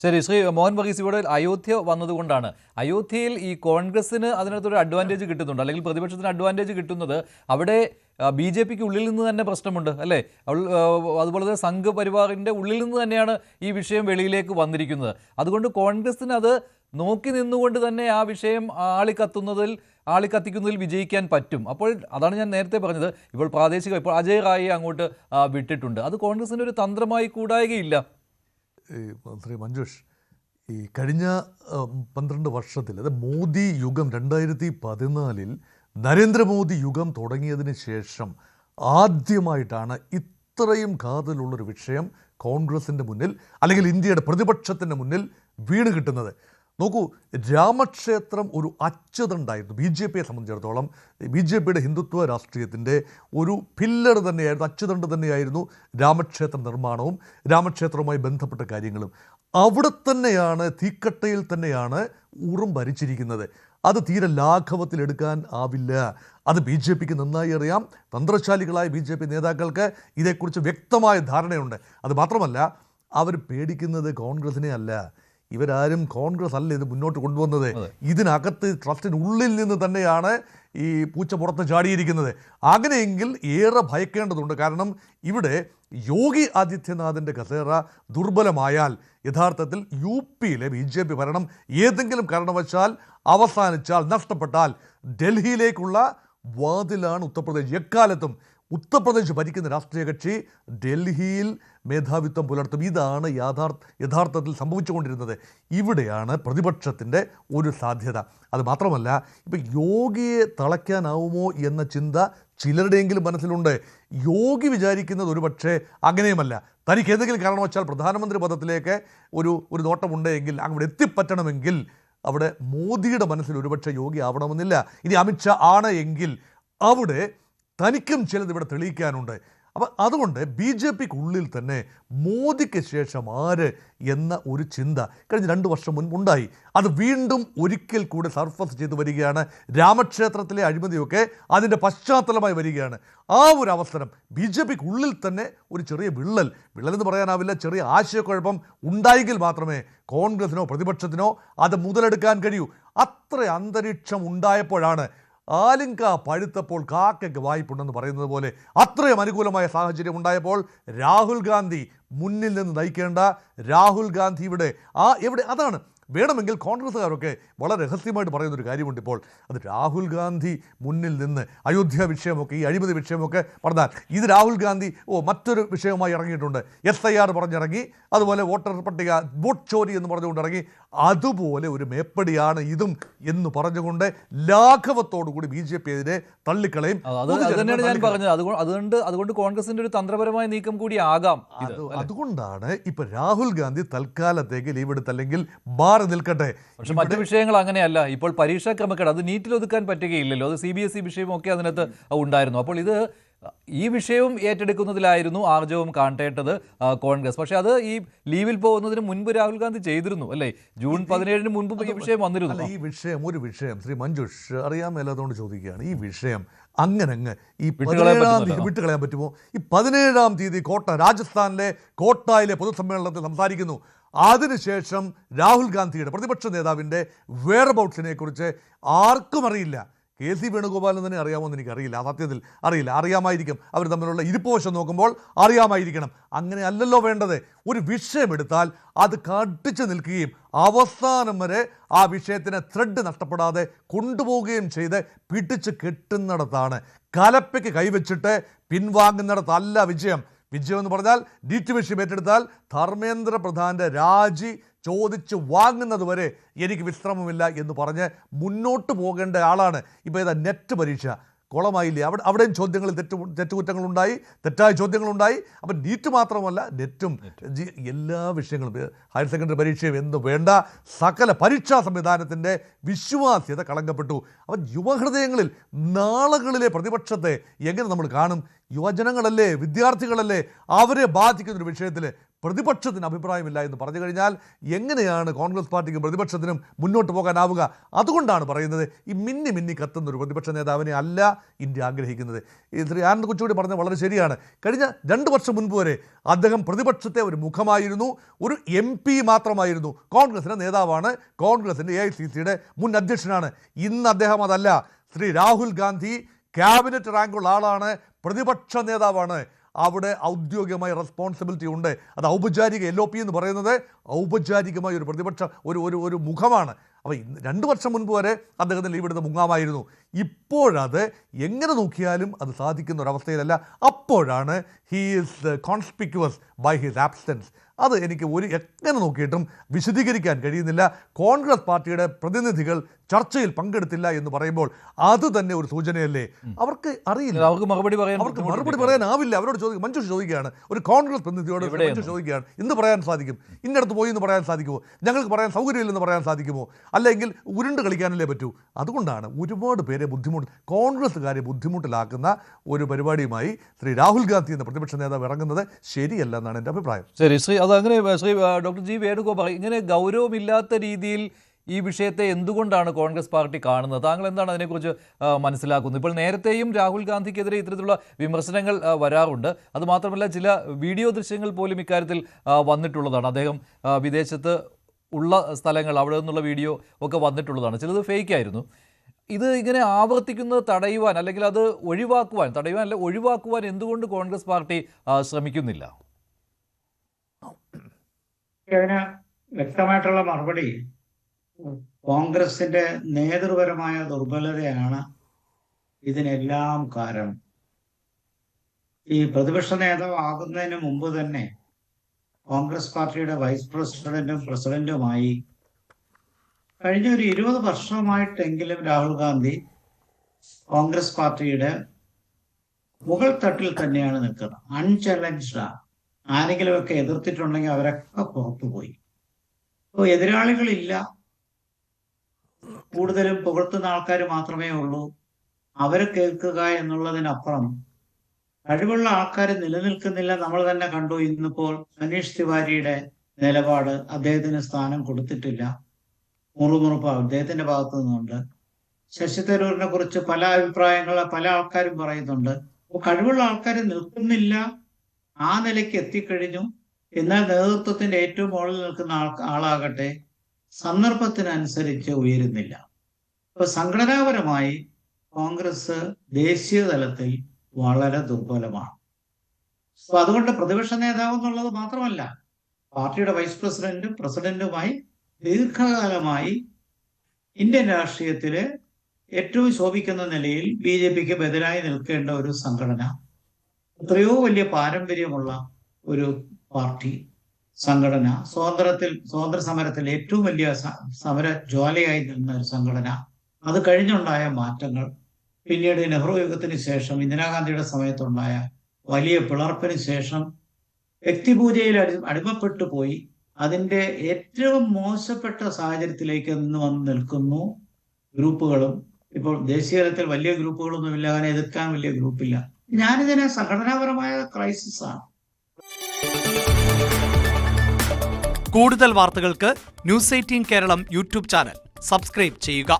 ശരി, ശ്രീ മോഹൻ വർഗീസ്, ഇവിടെ അയോധ്യ വന്നതുകൊണ്ടാണ് അയോധ്യയിൽ ഈ കോൺഗ്രസിന് അതിനകത്തൊരു അഡ്വാൻറ്റേജ് കിട്ടുന്നുണ്ട്, അല്ലെങ്കിൽ പ്രതിപക്ഷത്തിന് അഡ്വാൻറ്റേജ് കിട്ടുന്നത്. അവിടെ ബി ജെ പിക്ക് ഉള്ളിൽ നിന്ന് തന്നെ പ്രശ്നമുണ്ട്, അല്ലേ? അതുപോലെ തന്നെ സംഘ് പരിവാറിൻ്റെ ഉള്ളിൽ നിന്ന് തന്നെയാണ് ഈ വിഷയം വെളിയിലേക്ക് വന്നിരിക്കുന്നത്. അതുകൊണ്ട് കോൺഗ്രസിന് അത് നോക്കി നിന്നുകൊണ്ട് തന്നെ ആ വിഷയം ആളിക്കത്തിക്കുന്നതിൽ വിജയിക്കാൻ പറ്റും. അപ്പോൾ അതാണ് ഞാൻ നേരത്തെ പറഞ്ഞത്, ഇപ്പോൾ അജയ് റായിയെ അങ്ങോട്ട് വിട്ടിട്ടുണ്ട്. അത് കോൺഗ്രസിൻ്റെ ഒരു തന്ത്രമായി കൂടായികയില്ല. ശ്രീ മഞ്ജുഷ്, ഈ കഴിഞ്ഞ 12 വർഷത്തിൽ, അത് മോദി യുഗം 2014 നരേന്ദ്രമോദി യുഗം തുടങ്ങിയതിന് ശേഷം ആദ്യമായിട്ടാണ് ഇത്രയും കാതലുള്ളൊരു വിഷയം കോൺഗ്രസിൻ്റെ മുന്നിൽ, അല്ലെങ്കിൽ ഇന്ത്യയുടെ പ്രതിപക്ഷത്തിൻ്റെ മുന്നിൽ വീണ് കിട്ടുന്നത്. നോക്കൂ, രാമക്ഷേത്രം ഒരു അച്ചുതണ്ടായിരുന്നു ബി ജെ പിയെ സംബന്ധിച്ചിടത്തോളം. ബി ജെ പിയുടെ ഹിന്ദുത്വ രാഷ്ട്രീയത്തിൻ്റെ ഒരു പില്ലർ തന്നെയായിരുന്നു, അച്ചുതണ്ട് തന്നെയായിരുന്നു രാമക്ഷേത്ര നിർമ്മാണവും രാമക്ഷേത്രവുമായി ബന്ധപ്പെട്ട കാര്യങ്ങളും. അവിടെ തന്നെയാണ്, തീക്കട്ടയിൽ തന്നെയാണ് ഉറും ഭരിച്ചിരിക്കുന്നത്. അത് തീരെ ലാഘവത്തിലെടുക്കാൻ ആവില്ല. അത് ബി ജെ പിക്ക് നന്നായി അറിയാം. തന്ത്രശാലികളായ ബി ജെ പി നേതാക്കൾക്ക് ഇതേക്കുറിച്ച് വ്യക്തമായ ധാരണയുണ്ട്. അത് മാത്രമല്ല, അവർ പേടിക്കുന്നത് കോൺഗ്രസിനെ അല്ല. ഇവരാരും കോൺഗ്രസ് അല്ല ഇത് മുന്നോട്ട് കൊണ്ടുവന്നത്. ഇതിനകത്ത് ട്രസ്റ്റിനുള്ളിൽ നിന്ന് തന്നെയാണ് ഈ പൂച്ച പുറത്ത് ചാടിയിരിക്കുന്നത്. അങ്ങനെയെങ്കിൽ ഏറെ ഭയക്കേണ്ടതുണ്ട്. കാരണം ഇവിടെ യോഗി ആദിത്യനാഥിൻ്റെ കസേര ദുർബലമായാൽ, യഥാർത്ഥത്തിൽ യു പിയിലെ ബി ജെ പി ഭരണം ഏതെങ്കിലും കാരണവശാൽ അവസാനിച്ചാൽ, നഷ്ടപ്പെട്ടാൽ, ഡൽഹിയിലേക്കുള്ള വാതിലാണ് ഉത്തർപ്രദേശ്. എക്കാലത്തും ഉത്തർപ്രദേശ് ഭരിക്കുന്ന രാഷ്ട്രീയ കക്ഷി ഡൽഹിയിൽ മേധാവിത്വം പുലർത്തും. ഇതാണ് യഥാർത്ഥത്തിൽ സംഭവിച്ചുകൊണ്ടിരുന്നത്. ഇവിടെയാണ് പ്രതിപക്ഷത്തിൻ്റെ ഒരു സാധ്യത. അത് മാത്രമല്ല, ഇപ്പം യോഗിയെ തളയ്ക്കാനാവുമോ എന്ന ചിന്ത ചിലരുടെയെങ്കിലും മനസ്സിലുണ്ട്. യോഗി വിചാരിക്കുന്നത് ഒരുപക്ഷെ അങ്ങനെയുമല്ല. തനിക്ക് ഏതെങ്കിലും കാരണവശാൽ പ്രധാനമന്ത്രി പദത്തിലേക്ക് ഒരു നോട്ടമുണ്ടെങ്കിൽ, അവിടെ എത്തിപ്പറ്റണമെങ്കിൽ, അവിടെ മോദിയുടെ മനസ്സിൽ ഒരുപക്ഷെ യോഗി ആവണമെന്നില്ല. ഇനി അമിത്ഷാ ആണ് എങ്കിൽ അവിടെ തനിക്കും ചിലത് ഇവിടെ തെളിയിക്കാനുണ്ട്. അപ്പം അതുകൊണ്ട് ബി ജെ പിക്ക് ഉള്ളിൽ തന്നെ മോദിക്ക് ശേഷം ആര് എന്ന ഒരു ചിന്ത കഴിഞ്ഞ 2 വർഷം മുൻപുണ്ടായി. അത് വീണ്ടും ഒരിക്കൽ കൂടെ സർഫസ് ചെയ്ത് വരികയാണ്. രാമക്ഷേത്രത്തിലെ അഴിമതിയൊക്കെ അതിൻ്റെ പശ്ചാത്തലമായി വരികയാണ്. ആ ഒരു അവസരം ബി ജെ പിക്ക് ഉള്ളിൽ തന്നെ ഒരു ചെറിയ വിള്ളലെന്ന് പറയാനാവില്ല, ചെറിയ ആശയക്കുഴപ്പം ഉണ്ടായെങ്കിൽ മാത്രമേ കോൺഗ്രസിനോ പ്രതിപക്ഷത്തിനോ അത് മുതലെടുക്കാൻ കഴിയൂ. അത്ര അന്തരീക്ഷം ഉണ്ടായപ്പോഴാണ്, ആലിങ്ക പഴുത്തപ്പോൾ കാക്കയ്ക്ക് വായ്പുണ്ടെന്ന് പറയുന്നത് പോലെ, അത്രയും അനുകൂലമായ സാഹചര്യം ഉണ്ടായപ്പോൾ രാഹുൽ ഗാന്ധി മുന്നിൽ നിന്ന് നയിക്കേണ്ട, രാഹുൽ ഗാന്ധി എവിടെ അതാണ് വേണമെങ്കിൽ കോൺഗ്രസ്സുകാരൊക്കെ വളരെ രഹസ്യമായിട്ട് പറയുന്നൊരു കാര്യമുണ്ട് ഇപ്പോൾ. അത് രാഹുൽ ഗാന്ധി മുന്നിൽ നിന്ന് അയോധ്യ വിഷയമൊക്കെ, ഈ അഴിമതി വിഷയമൊക്കെ പറഞ്ഞാൽ, ഇത് രാഹുൽ ഗാന്ധി മറ്റൊരു വിഷയമായി ഇറങ്ങിയിട്ടുണ്ട്, SIR പറഞ്ഞിറങ്ങി, അതുപോലെ വോട്ടർ പട്ടിക വോട്ട് ചോരി എന്ന് പറഞ്ഞുകൊണ്ട് ഇറങ്ങി, അതുപോലെ ഒരു മേപ്പടിയാണ് ഇതും എന്ന് പറഞ്ഞുകൊണ്ട് ലാഘവത്തോടുകൂടി ബി ജെ പി അതിനെ തള്ളിക്കളയും. അതുതന്നെയാണ് ഞാൻ പറഞ്ഞത്. അതുകൊണ്ട് കോൺഗ്രസിന്റെ ഒരു തന്ത്രപരമായ നീക്കം കൂടി ആകാം. അതുകൊണ്ടാണ് ഇപ്പൊ രാഹുൽ ഗാന്ധി തൽക്കാലത്തേക്ക് ലീവ് എടുത്ത്, അല്ലെങ്കിൽ മാറി നിൽക്കട്ടെ. പക്ഷെ മറ്റു വിഷയങ്ങൾ അങ്ങനെയല്ല. ഇപ്പോൾ പരീക്ഷാ ക്രമക്കേട് അത് നീറ്റിൽ ഒതുക്കാൻ പറ്റുകയില്ലല്ലോ. അത് CBSE വിഷയമൊക്കെ അതിനകത്ത് ഉണ്ടായിരുന്നു. അപ്പോൾ ഈ വിഷയവും ഏറ്റെടുക്കുന്നതിലായിരുന്നു ആർജവം കാട്ടേണ്ടത് കോൺഗ്രസ്. പക്ഷെ അത് ഈ ലീവിൽ പോകുന്നതിന് മുൻപ് രാഹുൽ ഗാന്ധി ചെയ്തിരുന്നു, അല്ലേ? ജൂൺ 17 മുൻപ് ഈ വിഷയം വന്നിരുന്നു. ഒരു വിഷയം ശ്രീ മഞ്ജുഷ് അറിയാൻ മേലാത്തതുകൊണ്ട് ചോദിക്കുകയാണ്. ഈ വിഷയം അങ്ങനെ ഈ 17-ാം തീയതി വിട്ടുകളയാൻ പറ്റുമോ? ഈ 17-ാം തീയതി രാജസ്ഥാനിലെ കോട്ടായിലെ പൊതുസമ്മേളനത്തിൽ സംസാരിക്കുന്നു. അതിനുശേഷം രാഹുൽ ഗാന്ധിയുടെ, പ്രതിപക്ഷ നേതാവിൻ്റെ വെയർബൌട്ട്സിനെ കുറിച്ച് ആർക്കും അറിയില്ല. KC വേണുഗോപാലിന് തന്നെ അറിയാമോയെന്ന് എനിക്കറിയില്ല. സത്യത്തിൽ അറിയില്ല. അറിയാമായിരിക്കും, അവർ തമ്മിലുള്ള ഇരിപ്പോശം നോക്കുമ്പോൾ അറിയാമായിരിക്കണം. അങ്ങനെ അല്ലല്ലോ വേണ്ടത്. ഒരു വിഷയമെടുത്താൽ അത് കടിച്ചു നിൽക്കുകയും അവസാനം വരെ ആ വിഷയത്തിന് ത്രെഡ് നഷ്ടപ്പെടാതെ കൊണ്ടുപോവുകയും ചെയ്ത് പിടിച്ച് കെട്ടുന്നിടത്താണ്. കലപ്പയ്ക്ക് കൈവച്ചിട്ട് പിൻവാങ്ങുന്നിടത്തല്ല വിജയം. എന്ന് പറഞ്ഞാൽ നീറ്റ് വിഷയം ഏറ്റെടുത്താൽ ധർമ്മേന്ദ്ര പ്രധാൻ്റെ രാജി ചോദിച്ച് വാങ്ങുന്നത് വരെ എനിക്ക് വിശ്രമമില്ല എന്ന് പറഞ്ഞ് മുന്നോട്ട് പോകേണ്ട ആളാണ്. ഇപ്പോൾ നെറ്റ് പരീക്ഷ കുളമായില്ലേ? അവിടെയും ചോദ്യങ്ങളിൽ തെറ്റുകുറ്റങ്ങളുണ്ടായി, തെറ്റായ ചോദ്യങ്ങളുണ്ടായി. അപ്പം നീറ്റ് മാത്രമല്ല, നെറ്റും എല്ലാ വിഷയങ്ങളും, ഹയർ സെക്കൻഡറി പരീക്ഷയും എന്ന് വേണ്ട സകല പരീക്ഷാ സംവിധാനത്തിൻ്റെ വിശ്വാസ്യത കളങ്കപ്പെട്ടു. അപ്പം യുവഹൃദയങ്ങളിൽ, നാളുകളിലെ പ്രതിപക്ഷത്തെ എങ്ങനെ നമ്മൾ കാണും? യുവജനങ്ങളല്ലേ, വിദ്യാർത്ഥികളല്ലേ, അവരെ ബാധിക്കുന്നൊരു വിഷയത്തിൽ പ്രതിപക്ഷത്തിന് അഭിപ്രായമില്ല എന്ന് പറഞ്ഞു കഴിഞ്ഞാൽ എങ്ങനെയാണ് കോൺഗ്രസ് പാർട്ടിക്കും പ്രതിപക്ഷത്തിനും മുന്നോട്ട് പോകാനാവുക? അതുകൊണ്ടാണ് പറയുന്നത്, ഈ മിന്നി മിന്നി കത്തുന്ന ഒരു പ്രതിപക്ഷ നേതാവിനെ അല്ല ഇന്ത്യ ആഗ്രഹിക്കുന്നത്. ഈ ശ്രീ ആനന്ദ് കൊച്ചുകൂടി പറഞ്ഞത് വളരെ ശരിയാണ്. കഴിഞ്ഞ 2 വർഷം മുൻപ് വരെ അദ്ദേഹം പ്രതിപക്ഷത്തെ ഒരു മുഖമായിരുന്നു, ഒരു MP മാത്രമായിരുന്നു, കോൺഗ്രസിൻ്റെ നേതാവാണ്, കോൺഗ്രസിൻ്റെ AICCയുടെ മുൻ അധ്യക്ഷനാണ്. ഇന്ന് അദ്ദേഹം അതല്ല. ശ്രീ രാഹുൽ ഗാന്ധി ക്യാബിനറ്റ് റാങ്കുള്ള ആളാണ്, പ്രതിപക്ഷ നേതാവാണ്. അവിടെ ഔദ്യോഗികമായ റെസ്പോൺസിബിലിറ്റി ഉണ്ട്. അത് ഔപചാരിക LOP എന്ന് പറയുന്നത് ഔപചാരികമായ ഒരു പ്രതിപക്ഷ ഒരു മുഖമാണ്. അപ്പോൾ 2 വർഷം മുൻപ് വരെ അദ്ദേഹത്തിന് ലീവ് എടുത്ത് മുങ്ങാമായിരുന്നു. ഇപ്പോഴത് എങ്ങനെ നോക്കിയാലും അത് സാധിക്കുന്ന ഒരവസ്ഥയിലല്ല. അപ്പോഴാണ് he is conspicuous by his absence. അത് എനിക്ക് എങ്ങനെ നോക്കിയിട്ടും വിശദീകരിക്കാൻ കഴിയുന്നില്ല. കോൺഗ്രസ് പാർട്ടിയുടെ പ്രതിനിധികൾ ചർച്ചയിൽ പങ്കെടുത്തില്ല എന്ന് പറയുമ്പോൾ അത് തന്നെ ഒരു സൂചനയല്ലേ? അവർക്ക് അറിയില്ല, അവർക്ക് മറുപടി പറയാനാവില്ല. അവരോട് മഞ്ജുഷ് ചോദിക്കുകയാണ്, ഒരു കോൺഗ്രസ് പ്രതിനിധിയോട് മഞ്ജുഷ് ചോദിക്കുകയാണ്, ഇന്ന് പറയാൻ സാധിക്കും, ഇന്നടത്ത് പോയി എന്ന് പറയാൻ സാധിക്കുമോ, ഞങ്ങൾക്ക് പറയാൻ സൗകര്യമില്ലെന്ന് പറയാൻ സാധിക്കുമോ, അല്ലെങ്കിൽ ഉരുണ്ട് കളിക്കാനല്ലേ പറ്റൂ? അതുകൊണ്ടാണ് ഒരുപാട് പേരെ കോൺഗ്രസ്സുകാരെ ബുദ്ധിമുട്ടിലാക്കുന്ന ഒരു പരിപാടിയുമായി ശ്രീ രാഹുൽ ഗാന്ധി എന്ന പ്രതിപക്ഷ നേതാവ് ഇറങ്ങുന്നത് ശരിയല്ല എന്നാണ് എൻ്റെ അഭിപ്രായം. ശരി ശ്രീ, അതങ്ങനെ ശ്രീ ഡോക്ടർ ജി വേണുഗോപാൽ, ഇങ്ങനെ ഗൗരവമില്ലാത്ത രീതിയിൽ ഈ വിഷയത്തെ എന്തുകൊണ്ടാണ് കോൺഗ്രസ് പാർട്ടി കാണുന്നത്? താങ്കൾ എന്താണ് അതിനെക്കുറിച്ച് മനസ്സിലാക്കുന്നത്? ഇപ്പോൾ നേരത്തെയും രാഹുൽ ഗാന്ധിക്കെതിരെ ഇത്തരത്തിലുള്ള വിമർശനങ്ങൾ വരാറുണ്ട്. അതുമാത്രമല്ല, ചില വീഡിയോ ദൃശ്യങ്ങൾ പോലും ഇക്കാര്യത്തിൽ വന്നിട്ടുള്ളതാണ്. അദ്ദേഹം വിദേശത്ത് ഉള്ള സ്ഥലങ്ങൾ, അവിടെ നിന്നുള്ള വീഡിയോ ഒക്കെ വന്നിട്ടുള്ളതാണ്. ചിലത് ഫേക്കായിരുന്നു. ഇത് ഇങ്ങനെ ആവർത്തിക്കുന്നത് തടയുവാൻ, അല്ലെങ്കിൽ അത് ഒഴിവാക്കുവാൻ എന്തുകൊണ്ട് കോൺഗ്രസ് പാർട്ടി ശ്രമിക്കുന്നില്ല? അതിന് വ്യക്തമായിട്ടുള്ള മറുപടി കോൺഗ്രസിന്റെ നേതൃപരമായ ദുർബലതയാണ് ഇതിനെല്ലാം കാരണം. ഈ പ്രതിപക്ഷ നേതാവ് ആകുന്നതിന് മുമ്പ് തന്നെ കോൺഗ്രസ് പാർട്ടിയുടെ വൈസ് പ്രസിഡന്റും പ്രസിഡന്റുമായി കഴിഞ്ഞ ഒരു 20 വർഷമായിട്ടെങ്കിലും രാഹുൽ ഗാന്ധി കോൺഗ്രസ് പാർട്ടിയുടെ മുകൾ തട്ടിൽ തന്നെയാണ് നിൽക്കുന്നത്. അൺചലഞ്ച്ഡാണ്. ആരെങ്കിലുമൊക്കെ എതിർത്തിട്ടുണ്ടെങ്കിൽ അവരൊക്കെ പുറത്തുപോയി. ഇപ്പോൾ എതിരാളികളില്ല, കൂടുതലും പുകഴ്ത്തുന്ന ആൾക്കാർ മാത്രമേ ഉള്ളൂ. അവരെ കേൾക്കുക എന്നുള്ളതിനപ്പുറം കഴിവുള്ള ആൾക്കാർ നിലനിൽക്കുന്നില്ല. നമ്മൾ തന്നെ കണ്ടു, ഇന്നിപ്പോൾ മനീഷ് തിവാരിയുടെ നിലപാട്, അദ്ദേഹത്തിന് സ്ഥാനം കൊടുത്തിട്ടില്ല, മുറുമുറുപ്പ് അദ്ദേഹത്തിന്റെ ഭാഗത്തു നിന്നുണ്ട്. ശശി തരൂരിനെ കുറിച്ച് പല അഭിപ്രായങ്ങൾ പല ആൾക്കാരും പറയുന്നുണ്ട്. അപ്പോൾ കഴിവുള്ള ആൾക്കാർ നിൽക്കുന്നില്ല, ആ നിലയ്ക്ക് എത്തിക്കഴിഞ്ഞു. എന്നാൽ നേതൃത്വത്തിന്റെ ഏറ്റവും മുകളിൽ നിൽക്കുന്ന ആളാകട്ടെ സന്ദർഭത്തിനനുസരിച്ച് ഉയരുന്നില്ല. ഇപ്പൊ സംഘടനാപരമായി കോൺഗ്രസ് ദേശീയ തലത്തിൽ വളരെ ദുർബലമാണ്. അപ്പൊ അതുകൊണ്ട് പ്രതിപക്ഷ നേതാവ് എന്നുള്ളത് മാത്രമല്ല, പാർട്ടിയുടെ വൈസ് പ്രസിഡന്റും പ്രസിഡന്റുമായി ദീർഘകാലമായി ഇന്ത്യൻ രാഷ്ട്രീയത്തില് ഏറ്റവും ശോഭിക്കുന്ന നിലയിൽ BJPക്ക് ബദലായി നിൽക്കേണ്ട ഒരു സംഘടന, എത്രയോ വലിയ പാരമ്പര്യമുള്ള ഒരു പാർട്ടി സംഘടന, സ്വാതന്ത്ര്യ സമരത്തിൽ ഏറ്റവും വലിയ സമര ജ്വാലയായി നിന്ന ഒരു സംഘടന, അത് കഴിഞ്ഞുണ്ടായ മാറ്റങ്ങൾ, പിന്നീട് നെഹ്റു യുഗത്തിന് ശേഷം ഇന്ദിരാഗാന്ധിയുടെ സമയത്തുണ്ടായ വലിയ പിളർപ്പിന് ശേഷം വ്യക്തിപൂജയിൽ അടിമപ്പെട്ടു പോയി അതിന്റെ ഏറ്റവും മോശപ്പെട്ട സാഹചര്യത്തിലേക്ക് ഇന്ന് വന്ന് നിൽക്കുന്നു ഗ്രൂപ്പുകളും. ഇപ്പോൾ ദേശീയ തലത്തിൽ വലിയ ഗ്രൂപ്പുകളൊന്നുമില്ല, അങ്ങനെ എതിർക്കാൻ വലിയ ഗ്രൂപ്പില്ല. ഞാനിതിനെ സംഘടനാപരമായ ക്രൈസിസ് ആണ്. കൂടുതൽ വാർത്തകൾക്ക് News 18 Keralam YouTube channel subscribe ചെയ്യുക.